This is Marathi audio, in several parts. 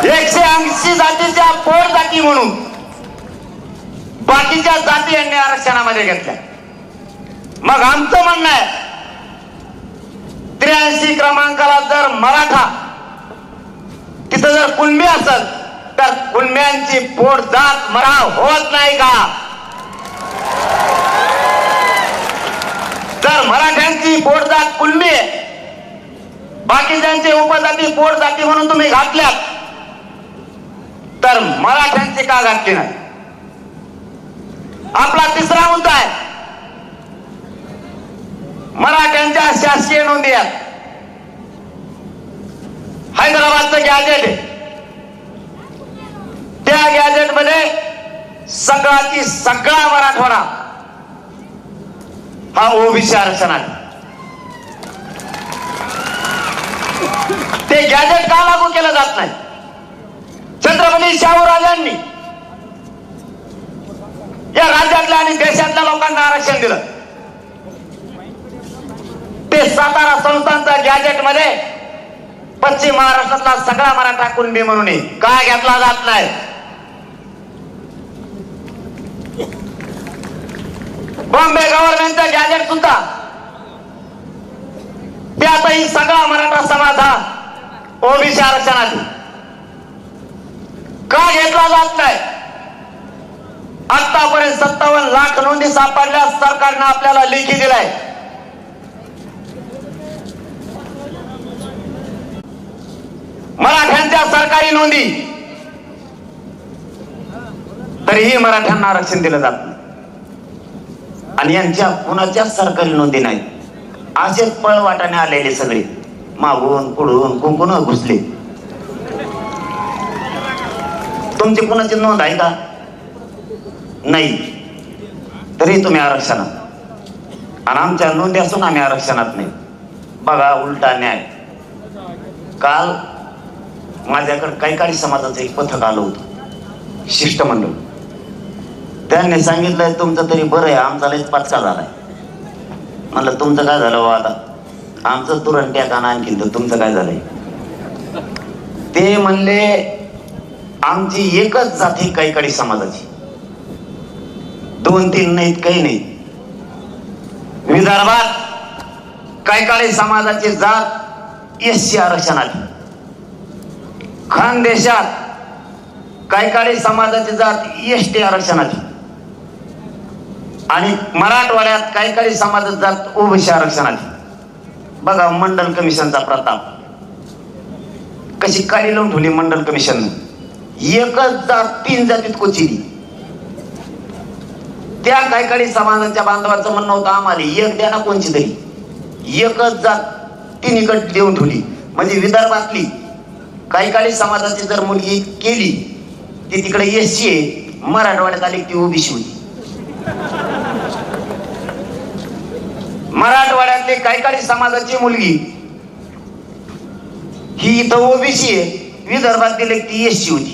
180 जातीच्या पोट जाती म्हणून बाकीच्या जाती यांनी आरक्षणामध्ये घेतल्या. मग आमचं म्हणणं आहे 83 क्रमांकाला जर मराठा तिथं जर कुणबी असेल तर कुणब्यांची पोट जात मरा होत नाही का? जर मराठ्यांची पोट जात कुणबी बाकीच्यांचे उपजाती पोट जाती म्हणून तुम्ही घातल्यात तर मराठ्यांची का घातली नाही? आपला तिसरा मुद्दा आहे मराठ्यांच्या शासकीय नोंदी आहेत. हैदराबादचं गॅजेट आहे, त्या गॅजेट मध्ये सगळाची सगळा मराठवाडा हा ओबीसी आरक्षण आहे. ते गॅजेट का लागू केलं जात नाही? छत्रपती शाहूराजांनी या राज्यातल्या आणि देशातल्या लोकांना आरक्षण दिलं. ते सातारा संस्थानच्या गॅजेट मध्ये पश्चिम महाराष्ट्रातला सगळा मराठा कुणबी म्हणून का घेतला जात नाही? बॉम्बे गव्हर्नमेंटचा गॅजेट सुद्धा त्यातही सगळा मराठा समाज हा ओबीसी आरक्षणात का घेतला जात नाही? आतापर्यंत 57 लाख नोंदी सापडल्या सरकारनं आपल्याला लेखी दिलाय. मराठ्यांच्या सरकारी नोंदी तरीही मराठ्यांना आरक्षण दिलं जात नाही आणि यांच्या कुणाच्याच सरकारी नोंदी नाही. असेच पळवाटाने आलेले सगळे मागून पुढून कुंकुन घुसले. तुमची कुणाची नोंद आहे का? नाही. तरी तुम्ही आरक्षणात आणि आमच्या नोंदी असून आम्ही आरक्षणात नाही. बघा उलटा न्याय. काल माझ्याकडे कैकाडी समाजाचं एक पथक आलं होतं, शिष्टमंडळ. त्यांनी सांगितलंय तुमचं तरी बरं आहे, आमचा लयच पचका झालाय. म्हणलं तुमचं काय झालं? आता आमचं तुरण ट्याका ना आणखीन तर तुमचं काय झालंय? ते म्हणले आमची एकच जाती कैकाडी समाजाची, 2-3 नाहीत, काही नाही. विदर्भात कैकाडी समाजाची जात एससी आरक्षणात, खानदेशात कैकाडी समाजाची जात एसटी आरक्षणात आणि मराठवाड्यात कैकाडी समाजाची जात ओबीसी आरक्षणात. बघा मंडल कमिशनचा प्रताप कशी काळी लावून ठेवली मंडल कमिशन. एकच जात 3 जातीत कोचिली. त्या कैकाडी समाजाच्या बांधवांचं म्हणणं होतं आम्हाला एक द्या ना कोणची तरी, एकच जात 3 इकडे देऊन ठेवली. म्हणजे विदर्भातली कैकाडी समाजाची जर मुलगी केली ती तिकडे एससी आहे, मराठवाड्यात आली ती ओबीसी होती. मराठवाड्यातली कैकाडी समाजाची मुलगी ही इथं ओबीसी आहे, विदर्भात दिली ती एससी होती.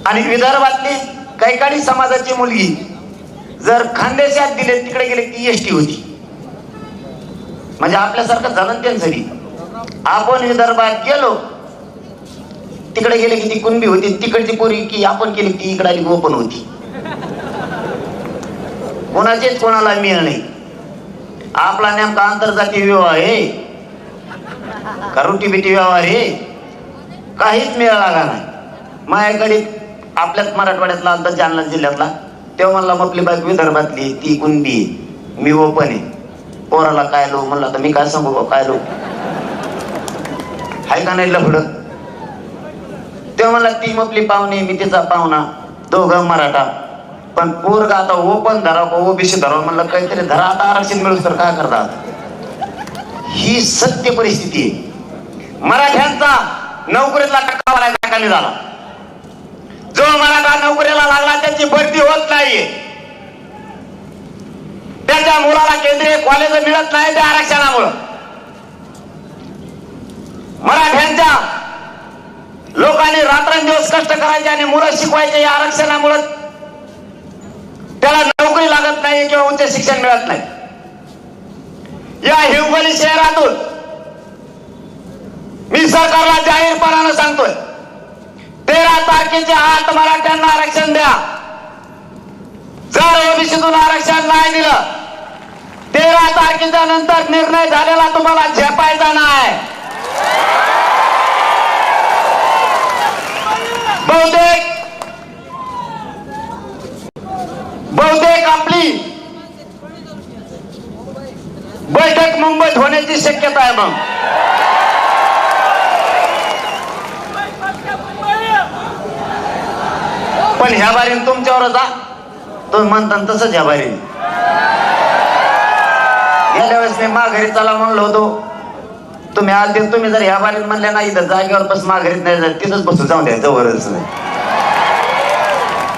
आणि विदर्भातली कैकाडी समाजाची मुलगी जर खानदेशात दिले तिकडे गेले ती एसटी होती. म्हणजे आपल्यासारखं झालं त्यांचं. आपण विदर्भात गेलो तिकडे गेले की ती कुणबी होती, तिकडची पोरी की आपण केली की इकडे आली गोपन होती. कोणाचेच कोणाला मिळ नाही. आपला नेमका आंतरजातीय विवाह आहे का रोटी-बिटी व्यवहार आहे? काहीच मिळ लागा नाही. माझ्याकडे आपल्याच मराठवाड्यातला आलता, जालना जिल्ह्यातला. तेव्हा म्हणला आपली बाईक विदर्भातली, ती कुणबी आहे, मी ओपन आहे. पोराला काय लो म्हणला तर मी काय सांगू काय लो हाय का नाही लफड. तेव्हा म्हणला ती मपली पाहुणे मी तिचा पाहुणा, दोघं मराठा. पण पोरगा आता ओपन धरा का ओबीसी धरा? म्हणलं काहीतरी धरा आता, आरक्षण मिळूस तर काय करतात? ही सत्य परिस्थिती आहे. मराठ्यांचा नोकरीतला टक्का कमी झाला. जो मराठा नोकरीला लागला त्याची भरती होत नाहीये, त्याच्या मुलाला केंद्रीय कॉलेज मिळत नाही त्या आरक्षणामुळं. मराठ्यांच्या लोकांनी रात्रंदिवस कष्ट करायचे आणि मुलं शिकवायचे या आरक्षणामुळे त्याला नोकरी लागत नाही किंवा उच्च शिक्षण मिळत नाही. या हिवगली शहरातून मी सरकारला जाहीरपणानं सांगतोय, 13 तारखेच्या आत मराठ्यांना आरक्षण द्या. जर ओबीसीतून आरक्षण नाही दिलं, 13 तारखेच्या नंतर निर्णय झालेला तुम्हाला झेपायचा नाही. बहुतेक आपली बैठक मुंबईत होण्याची शक्यता आहे. मग पण ह्या बारीन तुमच्यावरच तुम्ही म्हणता तसंच. ह्या बारीन गेल्या वेळेस मी माघारी चला म्हणलो होतो, तुम्ही आलते. तुम्ही जर ह्या बारीन म्हणल्या नाही तर जागेवर बस, माघारीत नाही तिथंच बसू, जाऊन द्या जवळच.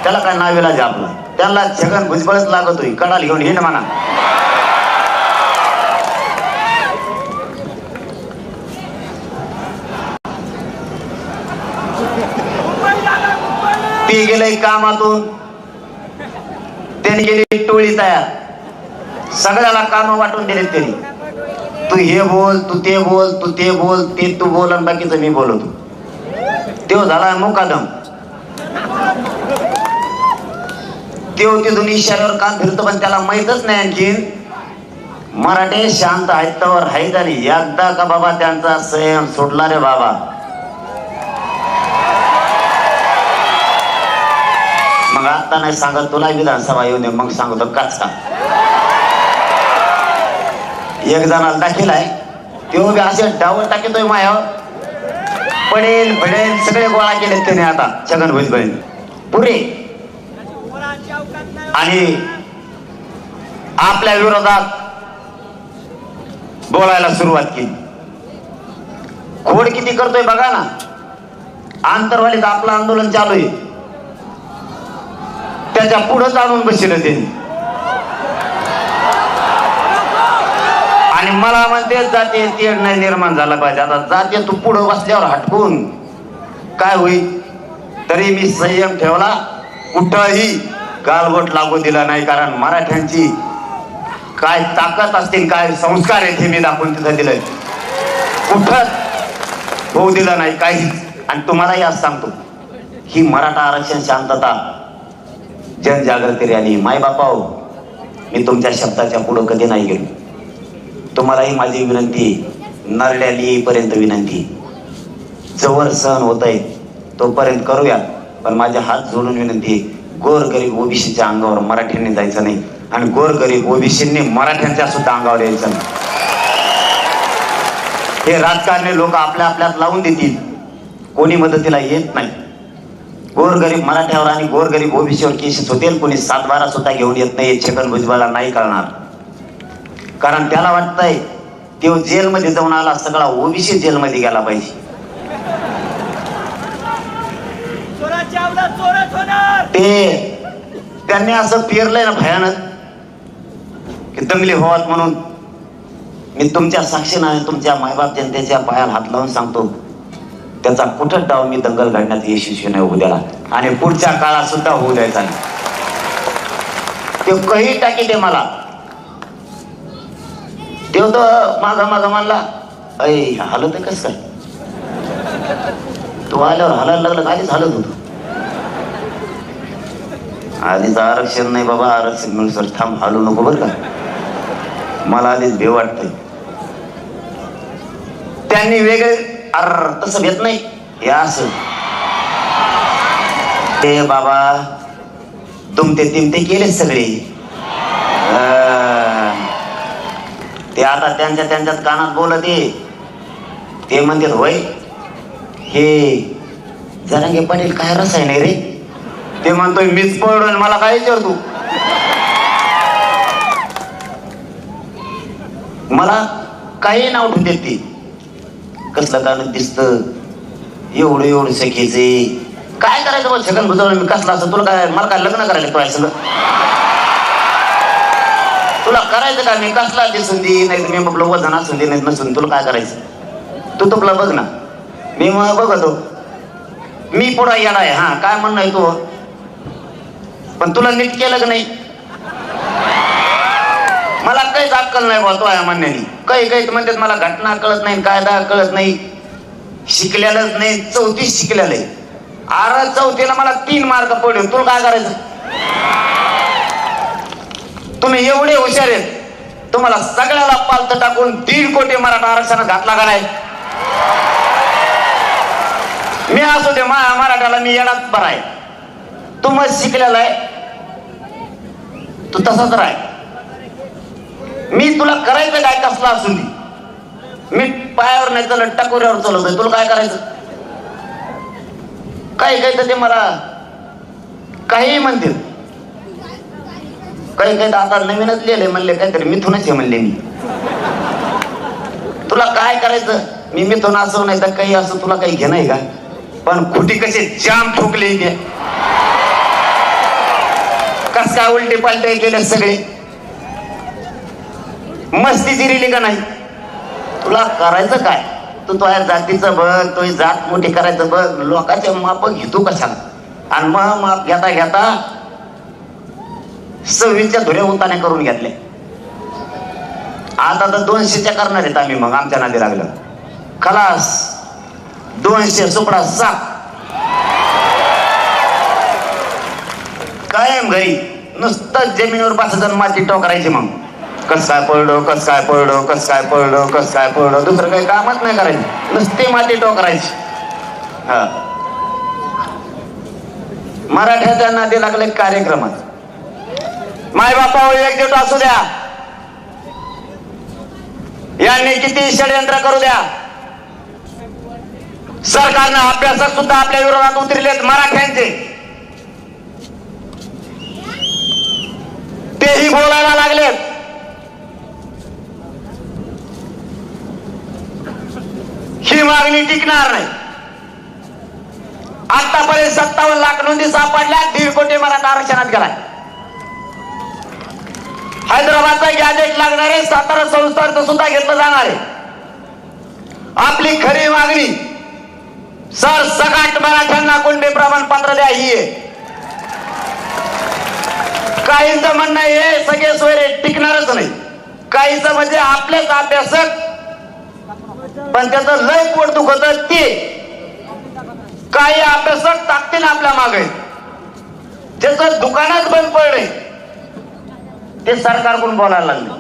त्याला काय नावेला आपला, त्याला छगन भुजबळच लागतोय, कडाल घेऊन हिंड म्हणा. ती गेले कामातून, त्यांनी गेली टोळी तयार, सगळ्याला काम वाटून दिले त्यांनी. तू हे बोल, तू ते बोल, तू ते बोल, ते तू बोल आणि बाकीचं मी बोलतो. तो झाला मुकादम. तो तिथून इशाऱ्यावर काम फिरतो, पण त्याला माहीतच नाही आणखीन मराठे शांत आहेत तर आहेत. आणि एकदा का बाबा त्यांचा संयम सोडला रे बाबा, मग आता नाही सांगत तुला विधानसभा येऊ दे, मग सांगतो कच्चा. एक जणाला दाखल आहे, तो बी असे डावर टाकतोय मायावर, पडेल पडेल सगळे गोळा केले त्याने आता छगन भुजबळ पुरे. आणि आपल्या विरोधात बोलायला सुरुवात केली. खोड किती करतोय बघा ना. आंतरवालीत आपलं आंदोलन चालू आहे, त्याच्या पुढे जाणून बसलं त्यांनी. आणि मला म्हणते जाते तेढ नाही निर्माण झाला पाहिजे. आता जाते तू पुढं बसल्यावर हटकून काय होईल. तरी मी संयम ठेवला, कुठंही गालबोट लागू दिला नाही. कारण मराठ्यांची काय ताकद असते, काय संस्कार आहेत हे मी दाखवून तिथं दिलंय. कुठंच होऊ दिलं नाही काहीच. आणि तुम्हालाही आज सांगतो, ही मराठा आरक्षण शांतता जनजागृती रॅली, मायबापाओ मी तुमच्या शब्दाच्या पुढं कधी नाही गेलो. तुम्हालाही माझी विनंती, नरड्याला येईपर्यंत विनंती, जवळ सहन होत आहे तोपर्यंत करूया. पण माझ्या हात जोडून विनंती, गोरगरीब ओबीसीच्या अंगावर मराठ्यांनी जायचं नाही, आणि गोरगरीब ओबीसींनी मराठ्यांच्या सुद्धा अंगावर यायचं नाही. हे राजकारणी लोक आपल्या आपल्यात लावून देतील, कोणी मदतीला येत नाही. गोरगरीब मराठ्यावर आणि गोरगरीब ओबीसीवर केसेस होतील, कोणी 7-12 सुद्धा घेऊन येत नाही. छगन भुजबळला नाही कळणार, कारण त्याला वाटतंय तो जेलमध्ये जाऊन आला, सगळा ओबीसी जेलमध्ये गेला पाहिजे. ते त्यांनी असं पेरलंय ना भयानक की दंगली व्हावात म्हणून. मी तुमच्या साक्षीने तुमच्या मायबाप जनतेच्या पायाला हात लावून सांगतो, त्याचा कुठं डाव मी दंगल घडण्यात यशस्वी नाही होऊ द्याला, आणि पुढच्या काळात सुद्धा होऊ द्यायचा नाही. ते काही टाकी दे मला. तेव्हा तर मागा म्हणला, अय हालत आहे कस काय, तू आल्यावर हालायला लागला, आधीच हालत होतो. आधीच आरक्षण नाही बाबा, आरक्षण मिळून सर थांब, हालू नको बरं का, मला आधीच भेव वाटतंय. त्यांनी वेगळे तसं घेत नाही, हे असं ते बाबा दुमते तिमते केले सगळे. ते आता त्यांच्यात कानात बोलत ते म्हणतात, होय हे जरांगे पाटील काय रसायन आहे रे. ते म्हणतोय मीच पडून मला काय विचार तू, मला काही नाव ठेवते. ती कसलं कान दिसतं एवढं सखेचे, काय करायचं बघ छगन भुजबळ. मी कसला असं तुला काय, मला काय लग्न करायला तो सगळं तुला करायचं का. मी कसला दिसून दे नाही तर मी आपलं वजन असून दे नाही नसून, तुला काय करायचं तू तुला बघ ना. मी मग बघतो, मी पुढं येणार आहे. हा काय म्हणणं आहे तू, पण तुला नीट केलं का नाही. मला काहीच अक्कल नाही बोलतो या म्हणण्यानी. काही म्हणतात मला घटना कळत नाही, कायदा कळत नाही. शिकलेलंच नाही, 34 शिकलेलं आहे. अरे 4थीला मला 3 मार्क पडले, तुला काय करायचं? तुम्ही एवढे हुशार आहेत, तुम्हाला सगळ्याला पालत टाकून 1.5 कोटी मराठा आरक्षणात घातला का नाही? मी असू दे मराठ्याला मी येणार बरा आहे, तू मग शिकलेला आहे, तू तसाच राह. मी तुला करायचं काय कसला असून दे, मी पायावर नाही चालत टाकोऱ्यावर चालवतोय, तुला काय करायचं? काही काही तर ते मला काही म्हणतील, काही काही तर आता नवीनच लिहिले म्हणले काहीतरी मिथुनच आहे म्हणले. मी तुला काय करायचं? मी मिथुन असो नाही तर काही असो, तुला काही घेणं आहे का? पण खुटी कशी जाम ठोकले ते, कस काय उलटे पालटे केले सगळे, मस्ती जिरिली का नाही? तुला करायचं काय? तू तुझ्या जातीचं बघ, तुझी जात मोठी करायचं बघ, लोकांचे माप घेतो कशाला? आणि मग माप घेता घेता 26च्या धुऱ्या उताने करून घेतले. आता तर 200च्या करणार आहेत आम्ही. मग आमच्या नादी लागलं खलास 200 सुपडा साप कायम घरी, नुसतं जमिनीवर बसायचं, माती टोकरायची. मग कस काय पडलो, कस काय पडलो, कस काय पडलो, कस काय पडलो, दुसरं काही कामच नाही करायचं, नुसती माती टोकरायची. हा, मराठ्याच्या नादी लागले कार्यक्रमात. माय बापा एकजूट असू द्या, यांनी किती षडयंत्र करू द्या, सरकारनं अभ्यासात सुद्धा आपल्या विरोधात उतरलेत मराठ्यांचे, तेही बोलायला लागलेत. ही मागणी टिकणार नाही. आतापर्यंत 57 लाख नोंदी सापडल्या, 1.5 कोटी मराठा आरक्षणात गेलाय. हैदराबादचा गॅजेट लागणार आहे, सातारा संस्थांचं सुद्धा घेतलं जाणार आहे. आपली खरी मागणी सर सकाट मराठ्यांना कुणबी प्रमाणपत्र द्या ही आहे. काहींचं म्हणणं हे सगळे सोयरे टिकणारच नाही, काहींचं म्हणजे आपलेच अभ्यासक पण त्याचं लय पोट दुखत ते, काही अभ्यासक टाकतील आपल्या मागे, ज्याचं दुकानच बंद पडले ते सरकारकडून बोलायला लागले.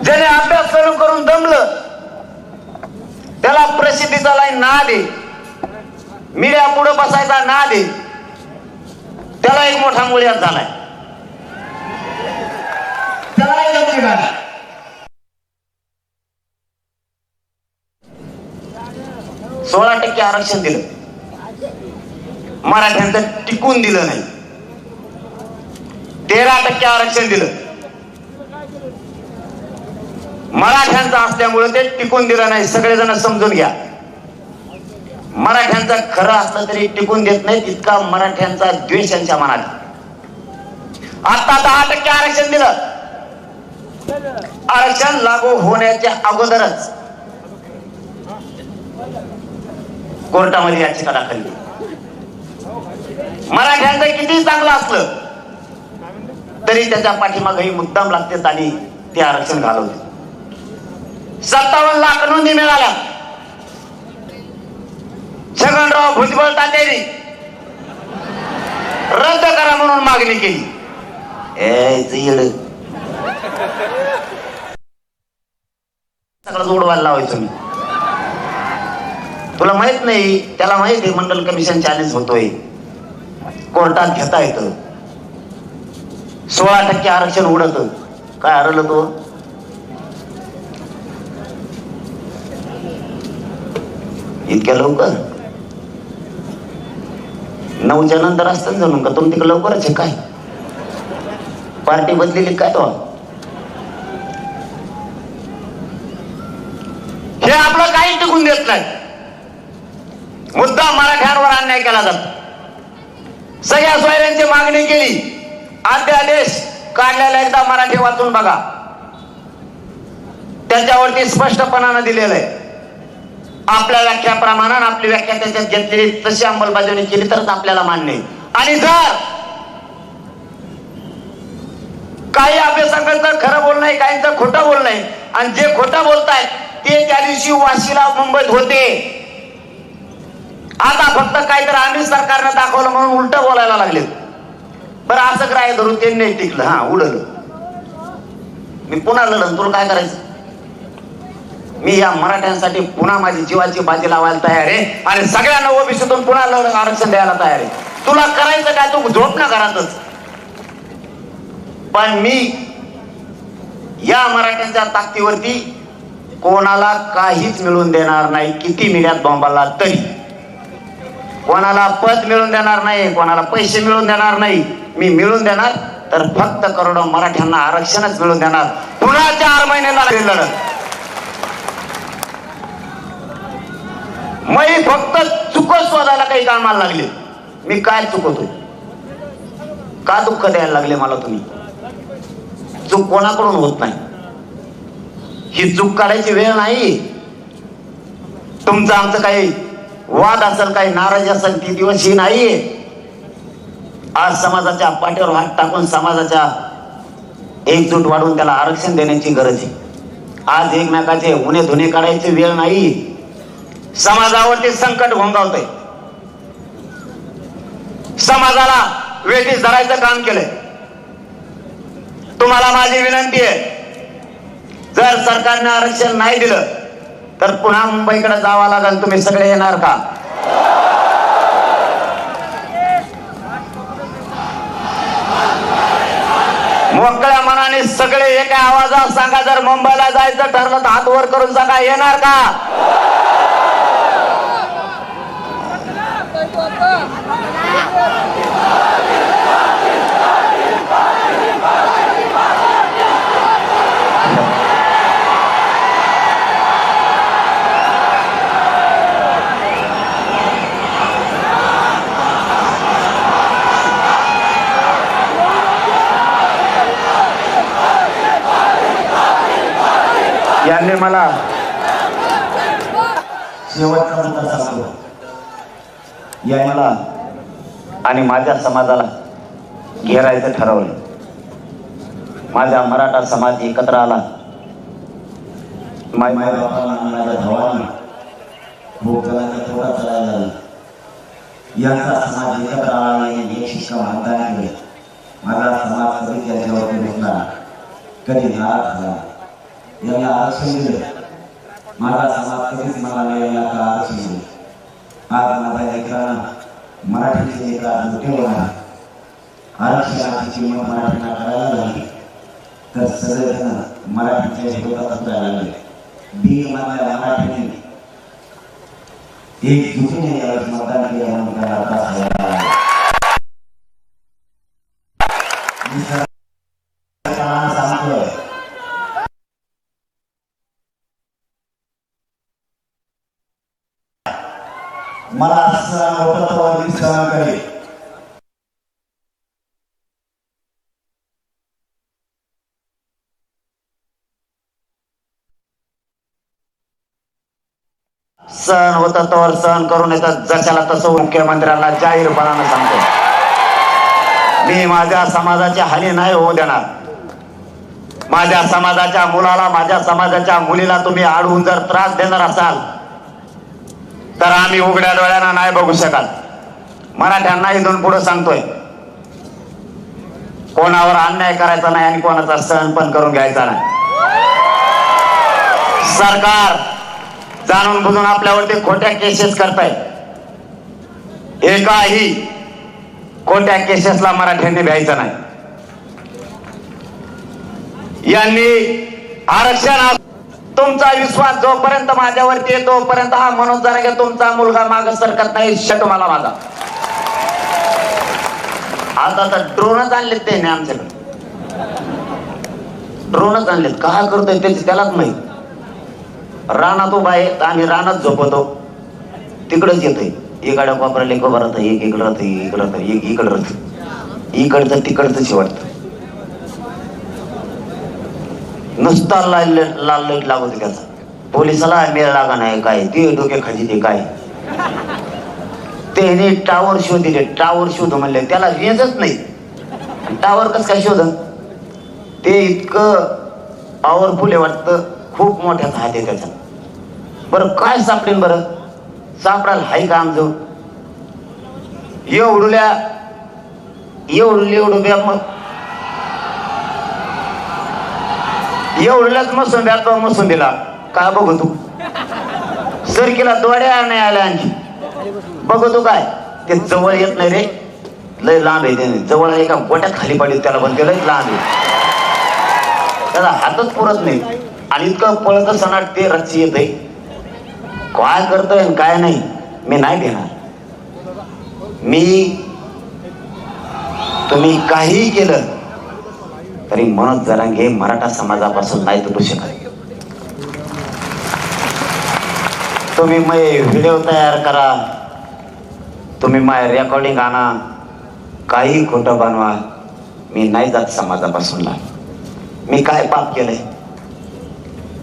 ज्याने अभ्यास करून दमलं त्याला प्रसिद्धीचा लाईन नाद आहे, मीडिया पुढे बसायचा नाद आहे, त्याला एक मोठा मुळ्यात झालाय. त्याला एक 16% आरक्षण दिलं, मराठ्यांचं टिकून दिलं नाही. 13% आरक्षण दिलं, मराठ्यांचं असल्यामुळे ते टिकून दिलं नाही. सगळेजण समजून घ्या, मराठ्यांचा खरं असलं तरी टिकून देत नाही, तितका मराठ्यांचा द्वेष यांच्या मनात. आता 10% आरक्षण दिलं, आरक्षण लागू होण्याच्या अगोदरच कोर्टामध्ये याचिका दाखल केली. मराठ्यांचं किती चांगलं असलं तरी त्याच्या पाठीमागही मुद्दाम लागते आणि ते आरक्षण घालवते. 57 लाख नोंदी मिळाल्या. छगनराव भुजबळ तात्यांनी रद्द करा म्हणून मागणी केली. सगळं जोडवायला लावायचं. मी तुला माहित नाही, त्याला माहित आहे मंडल कमिशन चॅलेंज होतोय, कोर्टात घेता येतं. 16% आरक्षण उडत. काय हरवलं तो? इतक्या लवकर 9च्या नंतर असतं जणून का तुम्ही तिकडे लवकरच आहे काय? पार्टी बदलेली काय तो? हे आपलं काही टिकून देत नाही. मुद्दा मराठ्यांवर अन्याय केला जातो. सगळ्या सोयऱ्यांची मागणी केली, अध्यादेश काढलेला एकदा मराठी वाचून बघा, त्याच्यावरती स्पष्टपणानं दिलेलं आहे. आपल्या व्याख्याप्रमाणे आपली व्याख्या त्याच्यात घेतलेली तशी अंमलबजावणी केली तरच आपल्याला मान्य आहे. आणि जर काही अभ्यासकांचं खरं बोलणं आहे, काहींचं खोटं बोलणं आहे. आणि जे खोटं बोलतायत ते त्या दिवशी वाशीला मुंबईत होते. आता फक्त काहीतरी आम्ही सरकारनं दाखवलं म्हणून उलट बोलायला लागले. बरं असं काय धरून ते नाही टिकलं, हा उडलं. मी पुन्हा लढन, तुला काय करायचं? मी या मराठ्यांसाठी पुन्हा माझी जीवाची बाजी लावायला तयार आहे आणि सगळ्यांना ओबीसीतून पुन्हा आरक्षण द्यायला तयार आहे. तुला करायचं काय? तू झोप ना घरातच. पण मी या मराठ्यांच्या ताकदीवरती कोणाला काहीच मिळून देणार नाही. किती मिळ्यात बॉम्बाला तरी कोणाला पद मिळून देणार नाही, कोणाला पैसे मिळून देणार नाही. मी मिळून देणार तर फक्त करोडो मराठ्यांना आरक्षणच मिळून देणार. पुन्हा 4 महिन्याला लढत. मी फक्त चुक शोधायला काही कामाला लागले. मी काय चुकवतोय? का दुःख द्यायला लागले मला तुम्ही? चूक कोणाकडून होत नाही. ही चूक काढायची वेळ नाही. तुमचं आमचं काही वाद असेल, काही नाराजी असेल, ती दिवस ही नाहीये. आज समाजाच्या पाठीवर हात टाकून समाजाच्या एकजूट वाढवून त्याला आरक्षण देण्याची गरज आहे. आज एकमेकाचे उन्हे धुणे काढायची वेळ नाही. समाजावरती संकट घोंगावतंय. समाजाला वेठीस धरायचं काम केलंय. तुम्हाला माझी विनंती आहे, जर सरकारने आरक्षण नाही दिलं तर पुन्हा मुंबईकडे जावं लागेल. तुम्ही सगळे येणार का? मोकळ्या मनाने सगळे एका आवाजात सांगा, जर मुंबईला जायचं ठरलं तर हात वर करून सांगा, येणार का? यांनी मला शेवटचा मुद्दा सांगतो. या मला आणि माझ्या समाजाला घेरायचं ठरवलं. माझा मराठा समाज एकत्र आला. माझ्या बापाला, माझ्या भावाला भोगाला थोडा चढायला झाला. यांचा समाज एकत्र आला. एक शिक्षा मानता केले. माझा समाज कधी त्याच्यावरती बसला, कधी नाराज झाला. याला आरक्षण दिलं. माझा समाज कधीच मला याला आरक्षण दिलं. आज माझ्या लेकरांना, मराठीचे लेकरा मोठे होणार, आरक्षणाची किंमत मराठीला करायला लागली तर सगळेजण मराठीच्या विरोधात उतरायला लागले. बीड मधल्या मराठीने एक जुटीने यावेळेस मतदान केलं म्हणून त्याला त्रास व्हायला लागला. सांगतोय, मला असं होतं तर मी सहन करेल. सहन होतं तर सहन करून येतात. जशाला तसं मुख्यमंत्र्यांना जाहीरपणानं सांगतो, मी माझ्या समाजाची हानी नाही होऊ देणार. माझ्या समाजाच्या मुलाला, माझ्या समाजाच्या मुलीला तुम्ही अडवून जर त्रास देणार असाल तर आम्ही उघड्या डोळ्यांना नाही बघू शकत. मराठ्यांना इथून पुढे सांगतोय, कोणावर अन्याय करायचा नाही आणि कोणाचा सहन पण करून घ्यायचा नाही. सरकार जाणून बुजून आपल्यावरती खोट्या केसेस करताय. एकाही खोट्या केसेसला मराठ्यांनी भ्यायचं नाही. यांनी आरक्षण, तुमचा विश्वास जोपर्यंत माझ्यावरती आहे तोपर्यंत हा मनोज जरांगे तुमचा मुलगा मागे सरकत नाही. शट मला माझा. आता तर ड्रोनच आणलेत त्याने आमच्याकडे. ड्रोनच आणलेत. काय करतोय त्याची त्यालाच माहित. रानात उभा आहे आणि रानात झोपतो. तिकडच येतोय. एकाड्या कोपऱ्याला एक उभा राहतं, एक इकडं राहतं, इकडं राहतं, एक इकडं राहतं. इकडचं तिकडचं वाटतं. नुसता लाल लाईट लागत त्याचा. पोलिसाला मेळ लागा नाही काय, ते डोके खाली ते काय. त्याने टावर शोधले. टावर शोध म्हणले, त्याला रेंजच नाही. टावर कसं काय शोध? ते इतकं पॉवरफुल आहे वाटतं, खूप मोठ्याचा हात आहे त्याचा. बरं काय सापडेल, बरं सापडाल हाय का आमचं एवढुल्या एवढ्या मग एवढल्याच मोसंबीला काय बघू तू, सरकीला दोड्या नाही आल्या आणखी बघू तू काय. ते जवळ येत नाही रे, लय लांब आहे. त्याने जवळ एका गोट्यात खाली पडली त्याला, पण ते लय लांब आहे, त्याला हातच पुरत नाही. आणि इतकं पळत सणाट ते रच्ची येत आहे. काय करतोय काय नाही मी नाही देणार. तुम्ही काही केलं तरी मनोज जरांगे मराठा समाजापासून नाही तुटू शकत. तुम्ही व्हिडिओ तयार करा, तुम्ही रेकॉर्डिंग आणा, काही खोटं बनवा, मी नाही जात समाजापासून. मी काय पाप केलंय,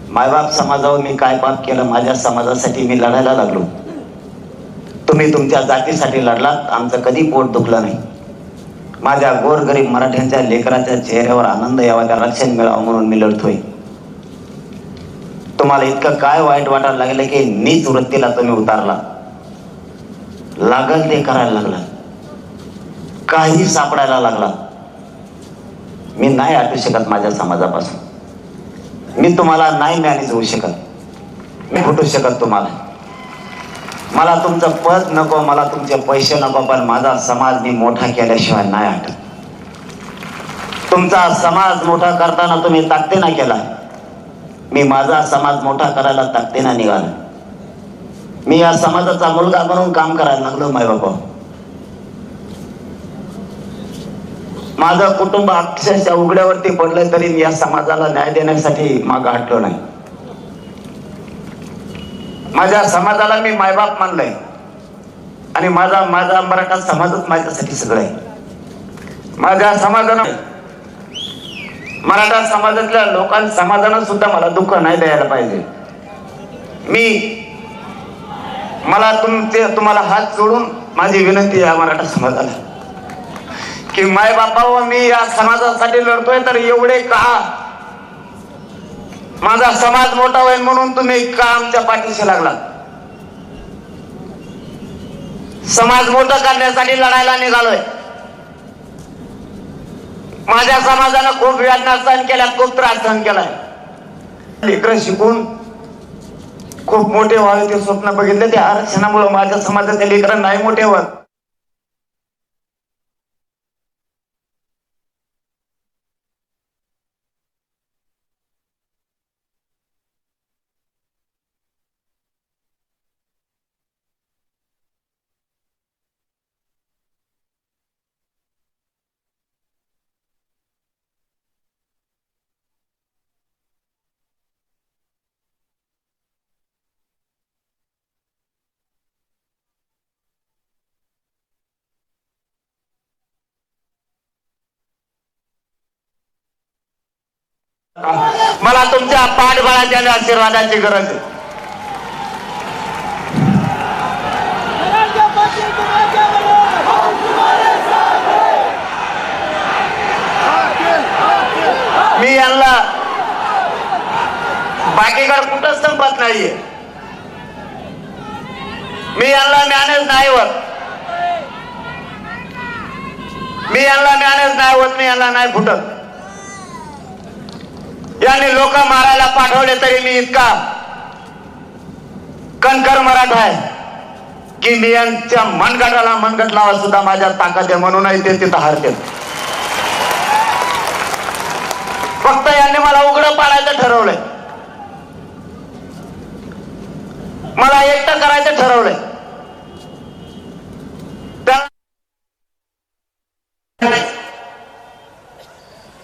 मायबाप समाजावर मी काय पाप केलं. माझ्या समाजासाठी मी लढायला लागलो. तुम्ही तुमच्या जातीसाठी लढलात, आमचं कधी पोट दुखलं नाही. माझ्या गोरगरीब मराठ्यांच्या लेकराच्या चेहऱ्यावर आनंद यावा, त्या रक्षण मिळावं म्हणून मी लढतोय. तुम्हाला इतकं काय वाईट वाटायला लागलं की नीच वृत्तीला तुम्ही उतारला, लागल ते करायला लागला, काही सापडायला लागला. मी नाही हटू शकत माझ्या समाजापासून. मी तुम्हाला नाही मॅनेज होऊ शकत, मी फुटू शकत तुम्हाला. मला तुमचं पद नको, मला तुमचे पैसे नको, पण माझा समाज मी मोठा केल्याशिवाय नाही हटत. तुमचा समाज मोठा करताना तुम्ही ताकदीने केला, मी माझा समाज मोठा करायला ताकदीने निघालो. मी या समाजाचा मुलगा म्हणून काम करायला लागलो. मायबापा, माझं कुटुंब अक्षरशः उघड्यावरती पडलंय, तरी मी या समाजाला न्याय देण्यासाठी मागं हटलो नाही. माझ्या समाजाला मी मायबाप मानलंय आणि माझा मराठा समाजच माझ्यासाठी सगळं आहे. माझ्या समाजानं, मराठा समाजातल्या समाजानं सुद्धा मला दुःख नाही द्यायला पाहिजे. मला तुम्हाला हात जोडून माझी विनंती आहे मराठा समाजाला की मायबापावर मी या समाजासाठी लढतोय, तर एवढे का माझा समाज मोठा होईल म्हणून तुम्ही का आमच्या पाठीशी लागला. समाज मोठा करण्यासाठी लढायला निघालोय. माझ्या समाजानं खूप वेदना सहन केल्या, खूप त्रास सहन केलाय. लेकरं शिकून खूप मोठे व्हावे ते स्वप्न बघितले. ते आरक्षणामुळे माझ्या समाजाचे लेकरं नाही मोठे होत. मला तुमच्या पाठबळाच्या आणि आशीर्वादाची गरज आहे. मी यांना बाकीकडे कुठंच संपत नाहीये. मी यांना मॅनेज नाही होत, मी यांना नाही फुटत. यांनी लोक मारायला पाठवले तरी मी इतका कणखर मराठा आहे की मी यांच्या मनगटाला मनगट लावा सुद्धा माझ्या ताकद आहे, म्हणूनही ते तिथं हारते. फक्त यांनी मला उघडं पाडायचं ठरवलंय, मला एकटं करायचं ठरवलंय.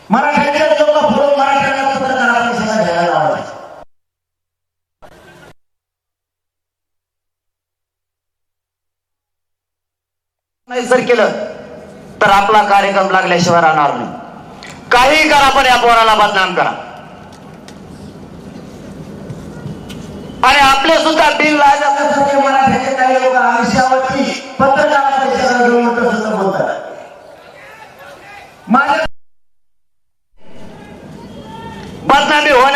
मराठ्यांच्या लोक पुढे मराठ्यांना पत्रकारांना सगळं घ्यायला लावायचं. नाही सर केलं तर आपला कार्यक्रम लागल्याशिवाय राहणार नाही. काही करा पण या पोराला बदनाम करा. आणि आपले सुद्धा बिल लावण्यासाठी मराठ्याचे काही लोक आयुष्यावरती पत्रकारांना बोलतात. माझ्या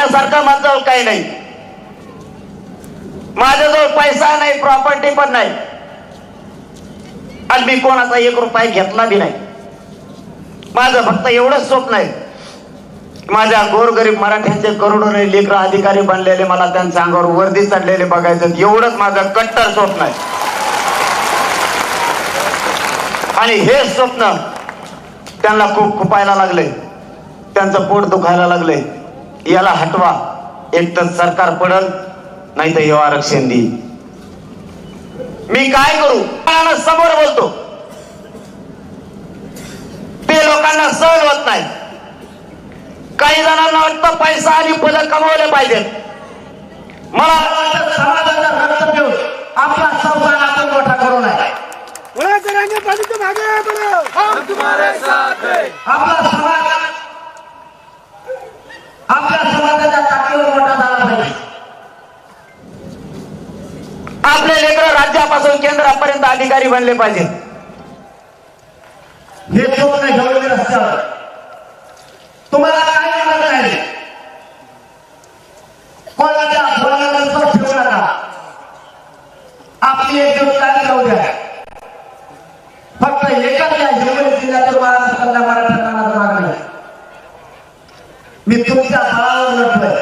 सांगण्यासारखं माझ्याजवळ काही नाही. माझ्याजवळ पैसा नाही, प्रॉपर्टी पण नाही, आणि मी कोणाचा 1 रुपया घेतला बी नाही. माझं फक्त एवढंच स्वप्न आहे, माझ्या गोरगरीब मराठ्यांचे करोडो लेकर अधिकारी बनलेले, मला त्यांच्या अंगावर वर्दी चढलेले बघायचं, एवढंच माझं कट्टर स्वप्न आहे. आणि हे स्वप्न त्यांना खूप खुपायला लागले, त्यांचं पोट दुखायला लागले. याला हटवा, एक तर सरकार पडल, नाही तर हे आरक्षण देईल. मी काय करू? समोर बोलतो, ते लोकांना सहन होत नाही. काही जणांना वाटतं पैसा आणि पद कमवले पाहिजेत. मला वाटतं समाजाचा रक्त घेऊन आपला संसार आपण मोठा करू नये. आपला समाज आपल्या समाजाच्या ताकदीवर मोठा झाला पाहिजे. आपले लेकर राज्यापासून केंद्रापर्यंत अधिकारी बनले पाहिजे. हे स्वप्न घेऊन रस्त्यावर तुम्हाला काय म्हणत नाही, कोणाच्या बोलण्याला ठेवू नका. आपली एकजूट काय जाऊ द्या. फक्त एखाद्या हिरवळी जिल्ह्यातील महाराष्ट्रातल्या मराठ्यांना मागणी, मी तुमच्या बळावर लढतोय.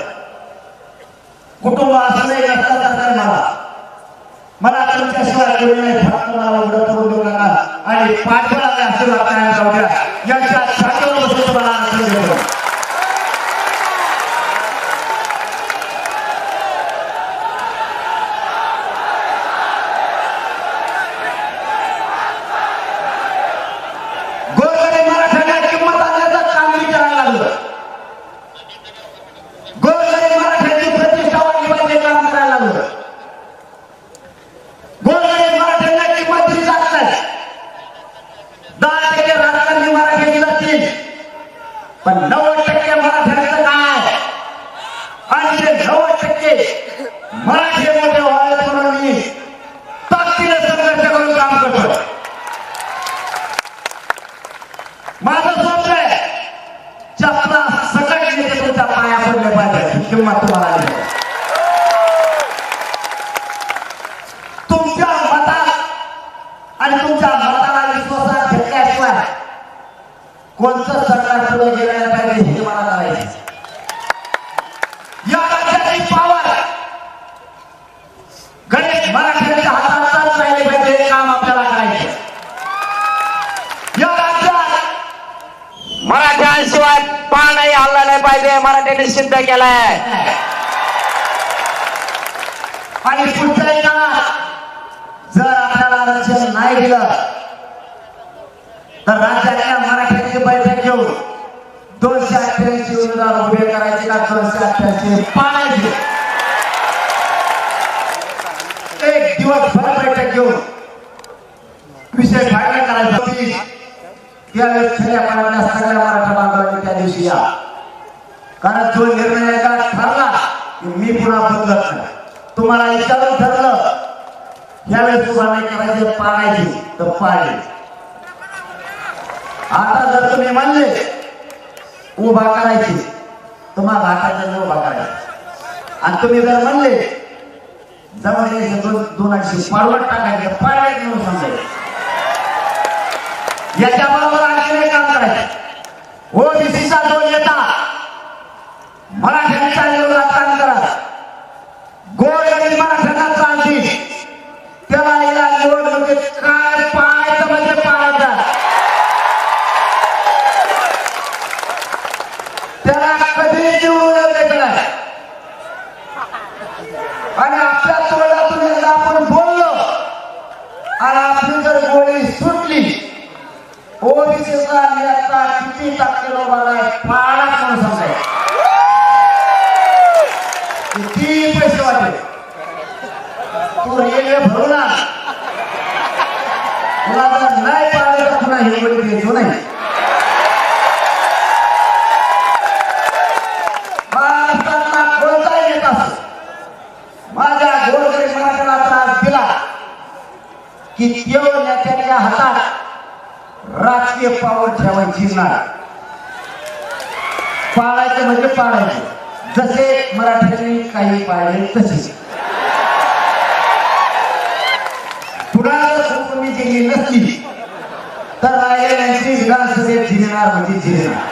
कुटुंब असं नाही नसतं तर मला तुमच्याशिवाय कोणी नाही. फक्त मला उडत करून देऊ नका आणि पाठवला असं आपल्याला जाऊ द्या. यांच्या छातीवर बसून तुम्हाला आनंद देतो. गोरगरीब मराठ्यांना किंमत आणण्याचं काम मी करायला लागलो. गोरगरीब मराठ्यांची प्रतिष्ठा वाढली पाहिजे काम करायला लागलो. गोरगरीब मराठ्यांना किंमत दिली जात नाही. 10% राजकारणी मराठी लागतील, पण 90% मराठ्यांचं काय? आणि ते 90% मराठी मोठे व्हावेत म्हणून मी ताकदीने संघर्ष करून काम करतो. माझं स्वप्न आहे, चपला सकट नेते तुमच्या पाया पडले पाहिजे. ही किंमत तुम्हाला आली. तुमच्या मतात आणि तुमच्या मताला विश्वासात घेतल्याशिवाय कोणतं सरकार पुढे गेलं पाहिजे हे मला करायचं. या राज्याची पावर गणेश मराठ्यांच्या हातात राहिले पाहिजे. हे काम आपल्याला करायचं. या राज्यात मराठ्यांशिवाय पानही हल्ला नाही पाहिजे, मराठ्यांनी सिद्ध केलाय. आणि पुढच्या काळात जर आपल्याला आरक्षण नाही दिलं तर राज्यातल्या मराठ्यांची बैठक घेऊन 288 उमेदवार उभे करायचे का 288 पाडायचे. एक दिवसभर बैठक घेऊन विषय फायनल करायचा. त्यावेळेस खऱ्या पाण्यातल्या सगळ्या मराठा बांधवांनी त्या दिवशी या, कारण जो निर्णय ठरला मी पुन्हा बदलत नाही. तुम्हाला विचारून ठरलं यावेळेस उभा नाही करायचे, पाडायचे तर पाडले. आता जर तुम्ही म्हणले उभा करायचे, तुम्हाला हाताच्या उभा करायचा. आणि तुम्ही जर म्हणले जवळ 200 पाडवट टाकायचे, पाडायचे म्हणून सांगायचे. याच्याबरोबर आणखी काम करायचं. ओबीसीचा जो नेता मराठ्यांच्या विरोधात काम करा, गोरगरीब मराठ्यांना चालतील, त्याला या निवडणुकीत काय पाहायचं म्हणजे पाहायचं. त्याला कधी निवडून द्यायचं नाही. आणि आपल्या तोंडातून एकदा आपण बोललो आणि आपली जर गोळी सुटली, ओबीसीचा नेता किती टक्के लोकांना पाडा म्हणून सांगायचं. किती पैसे वाटेल तू रेल्वे भरू ना, तुला जर नाही पाहिजे तर पुन्हा हे गोळी द्यायचो नाही. महाराष्ट्रातला कोणताही नेता माझ्या गोरगरीब मराठ्याला त्रास दिला की केवळ नेत्याच्या हातात राजकीय पावर ठेवायची नाही. पाळायचं म्हणजे पाळायचं, जसे मराठ्यांनी काही पाळले तसे. कुणाला कोणी दिली नसली तर राहिलेल्यांची विधानसभेत जिरणार म्हणजे जिरणार.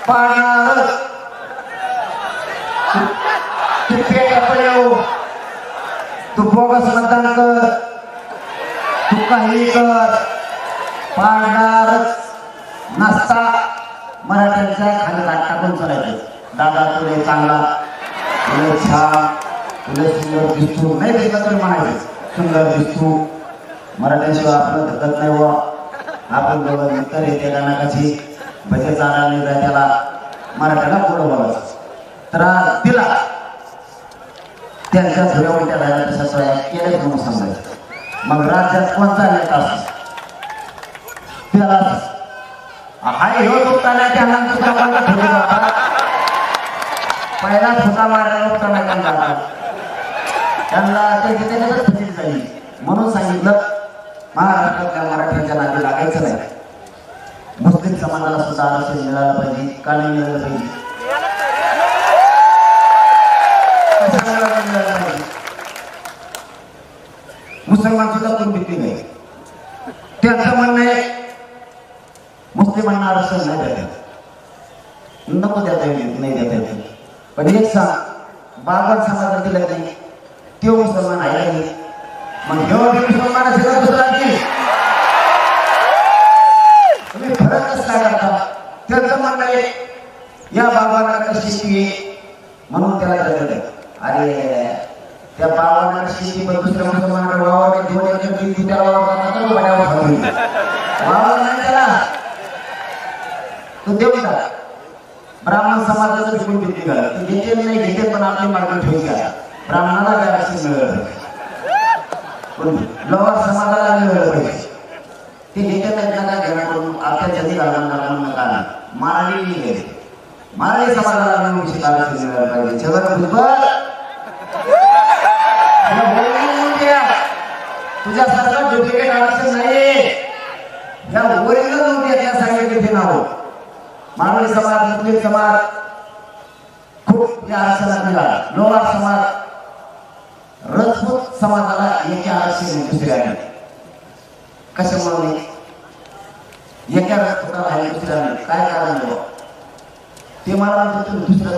पाळणारच. तू पेटाकडे येऊ, तू बोगस मतदान कर, तू काही कर, पाळणारच नसता मराठ्यांच्या खाली टाकून चालायचं. दादा तुले चांगला, तुले छान, तुले सुंदर दिसतो, नाही दिसला तरी म्हणायचं सुंदर दिसतो. मराठ्यांशिवाय आपलं धकत नाही व आपण दोघं मित्र येते गाण्याची भजे चालला नाही जाय त्याला मराठ्याला पुढं बोलायचं. तर तिला त्यांच्या धुऱ्या उलट्या झाल्या तशा सोया केल्याच म्हणून समजायचं. मग राज्यात कोणता नेता असतो त्याला हाय ह्यो दुखताना त्यांना तुझ्या मागे ठेवला होता. पहिला फुटा मारायला दुखताना त्यांना त्यांना त्याच्यातच फजित झाली. म्हणून सांगितलं महाराष्ट्रातल्या मराठ्यांच्या नादी लागायचं नाही. मुस्लिम समाजाला सुद्धा आरक्षण मिळालं पाहिजे का नाही मिळालं पाहिजे. मुसलमान सुद्धा कोण भीती नाही. त्यांचं म्हणणं आहे मुस्लिमांना आरक्षण नाही देतात, नको देता येईल नाही देता येईल. पण एक सांग बाबा समाजात दिलं नाही तो मुसलमान आहे नाही. मग जेव्हा मुसलमान असेल दुसरा तुम्ही फरकच काय करता. त्याचं म्हणणं आहे या बाबांना कशी शेती म्हणून त्याला जगत. अरे त्या बाबांना शेती पण दुसऱ्या मुसलमानाकडे वावर 2 एकर दिली त्याला वावर नाही त्याला तो देऊ का. ब्राह्मण समाजाचं विकून घेतली का ते घेते नाही घेते पण आपली मागणी ठेवून घ्या. ब्राह्मणाला काय आरक्षण मिळालं लोहार समाजाला मिळालं पाहिजे. ते घेते नाही ना काय घेणं आपल्या जनी घालणार माराडी गेले माराडी समाजाला मिळून आरक्षण मिळालं पाहिजे. जगत भुजबळ तुझ्यासारखं डुप्लिकेट आरक्षण नाही. या ओरिजिनल नोंदी त्या सांगितले ते नाव मारवाडी समाज मुस्लिम समाज खूप या आरक्षणात मिळाला. लोहार समाज राजपूत समाजाला एका आरक्षण दुसऱ्याने कशामुळे एका राजपूताला आहे दुसऱ्याने काय कारण ते मला दुसऱ्या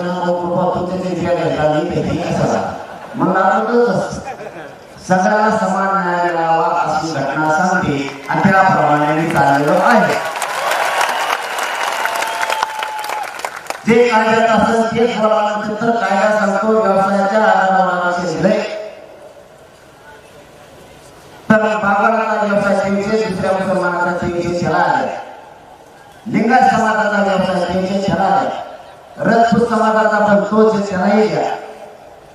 सगळ्याला समान न्याय मिळावा अशी घटना सांगते आणि त्याप्रमाणे चाललेलो आहे. जे कायद्यात असेल तेच बोलावं तर कायदा सांगतो व्यवसायाच्या आधारावर दिले तर बागाचा व्यवसाय विषय दुसऱ्या मुसलमानाचा विषय त्याला आले. लिंगायत समाजाचा व्यवसाय विषय त्याला आले. राजपूत समाजाचा पण तोच त्यालाही द्या.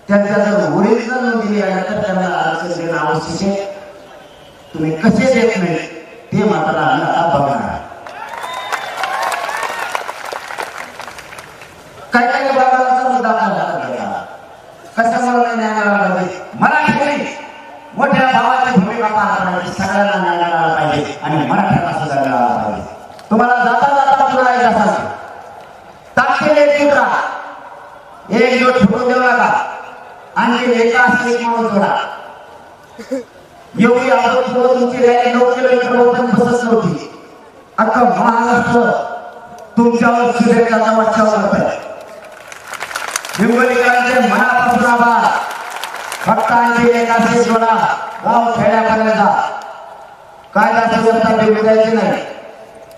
त्यांच्या जर ओरिजिनल नोंदी आल्या तर त्यांना आरक्षण देणं आवश्यक आहे. तुम्ही कसे देत नाही ते मात्र आम्ही आता बघणार. काय काय बाबाचा मुद्दा कशामुळे न्याय मिळाला पाहिजे. मराठी मोठ्या भावाची भूमिका पार पाडायची. सगळ्यांना न्याय मिळाला पाहिजे आणि मराठ्याला सुद्धा मिळाला पाहिजे. तुम्हाला जाता जाता पुन्हा एकदा सांगतो ताकदीने एक जोड फुटून देऊ नका. आणखी एका एक माणूस जोडा. एवढी अभूतपूर्व तुमची रॅली 9 किलोमीटर वरून बसत नव्हती. अख्खं महाराष्ट्र तुमच्यावर शुभेच्छाचा वर्षाव करत आहे. हिंगोलीकरांचे मनापासून आभार. फक्त आणखी एका जोडा. गाव खेड्यापर्यंत जा. कायदा सुव्यवस्था बिघडू द्यायची नाही.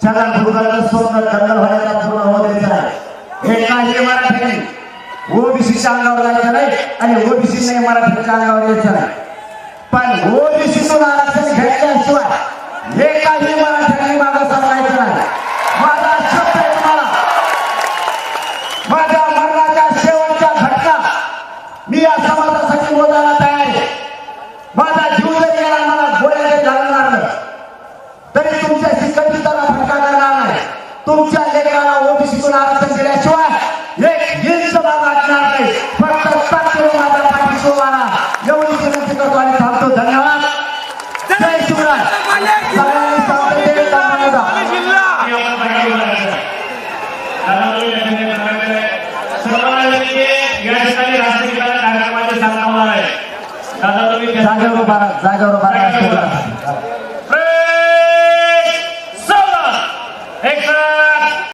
छगन भुजबळांचं स्वप्न टंगल होण्याचा पूर्ण होऊ द्यायचं नाही. एकाही मराठ्याने ओबीसीच्या अंगावर जायचं नाही आणि ओबीसी नाही मराठ्यांच्या अंगावर यायचं नाही. पण ओबीसीतून आरक्षण घेतल्याशिवाय एकाही मराठ्याने मागं सरकायचं नाही. माझा शब्द आहे तुम्हाला. माझ्या मरणाच्या शेवटच्या घटना मी या समाजासाठी बोलायला तयार आहे. माझा जीव जरी गेला मला गोळ्याने घालणार नाही तरी तुमच्याशी कधी त्याला फटका करणार नाही. तुमच्या लेकराला ओबीसीतून आरक्षण दिल्याशिवाय एक इंच वाटणार नाही. फक्त माझा पाठीशी उभा राहा एवढी विनंती करतो आणि थांबतो. धन्यवाद. सांगणार आहे. दादा तुम्ही जागेवर उभा राहा, जागेवर उभा राहा.